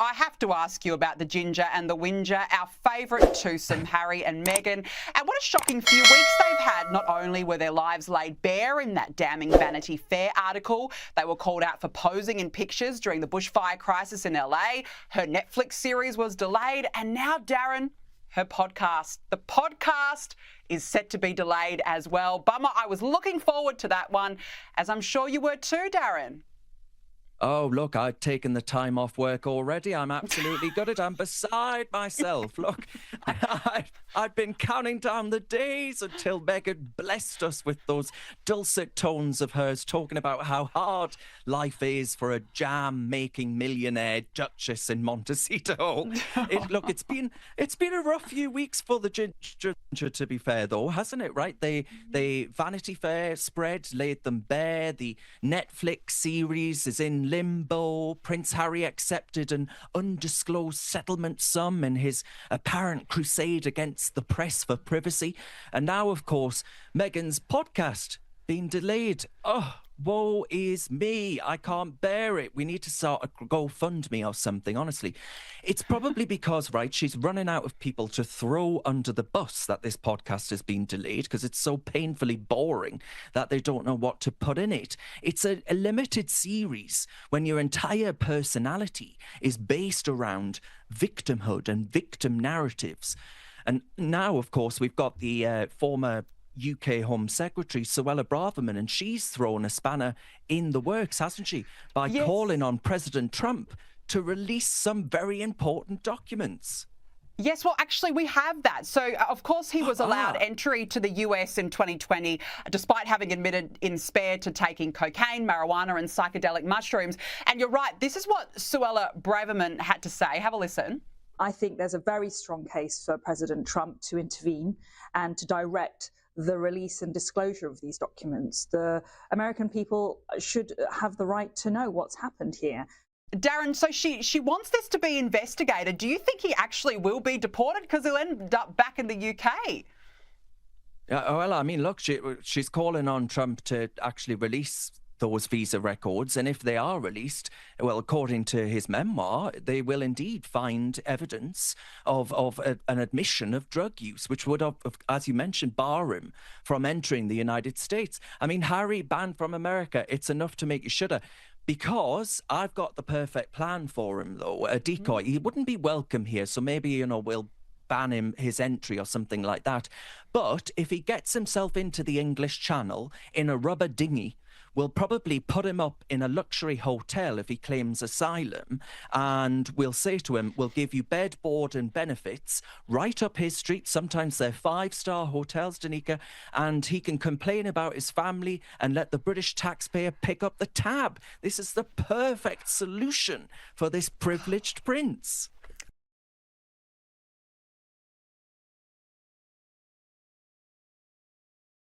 I have to ask you about the Ginger and the Whinger, our favourite twosome, Harry and Meghan. And what a shocking few weeks they've had. Not only were their lives laid bare in that damning Vanity Fair article, they were called out for posing in pictures during the bushfire crisis in LA. Her Netflix series was delayed. And now, Darren, her podcast. The podcast is set to be delayed as well. Bummer. I was looking forward to that one, as I'm sure you were too, Darren. Oh, look, I've taken the time off work already. I'm absolutely gutted. I'm beside myself. Look, I've been counting down the days until Meghan blessed us with those dulcet tones of hers, talking about how hard life is for a jam-making millionaire duchess in Montecito. Look, it's been a rough few weeks for the Ginger, to be fair, though, hasn't it? Right? The Vanity Fair spread laid them bare. The Netflix series is in limbo. Prince Harry accepted an undisclosed settlement sum in his apparent crusade against the press for privacy. And now, of course, Meghan's podcast being delayed. Oh, woe is me. I can't bear it. We need to start a GoFundMe or something, honestly. It's probably because, right, she's running out of people to throw under the bus that this podcast has been delayed because it's so painfully boring that they don't know what to put in it. It's a limited series when your entire personality is based around victimhood and victim narratives. And now, of course, we've got the former UK Home Secretary, Suella Braverman, and she's thrown a spanner in the works, hasn't she, by calling on President Trump to release some very important documents. Yes, well, actually, we have that. So, of course, he was allowed entry to the US in 2020, despite having admitted in Spare to taking cocaine, marijuana and psychedelic mushrooms. And you're right, this is what Suella Braverman had to say. Have a listen. I think there's a very strong case for President Trump to intervene and to direct the release and disclosure of these documents. The American people should have the right to know what's happened here. Darren, so she wants this to be investigated. Do you think he actually will be deported? Because he'll end up back in the UK. Well, I mean, look, she's calling on Trump to actually release those visa records, and if they are released, well, according to his memoir, they will indeed find evidence of an admission of drug use, which would have, as you mentioned, bar him from entering the United States. I mean, Harry banned from America, it's enough to make you shudder. Because I've got the perfect plan for him, though, a decoy. He wouldn't be welcome here, so maybe, we'll ban him his entry or something like that. But if he gets himself into the English Channel in a rubber dinghy, we'll probably put him up in a luxury hotel if he claims asylum, and we'll say to him, we'll give you bed, board and benefits right up his street. Sometimes they're 5-star hotels, Danica, and he can complain about his family and let the British taxpayer pick up the tab. This is the perfect solution for this privileged prince.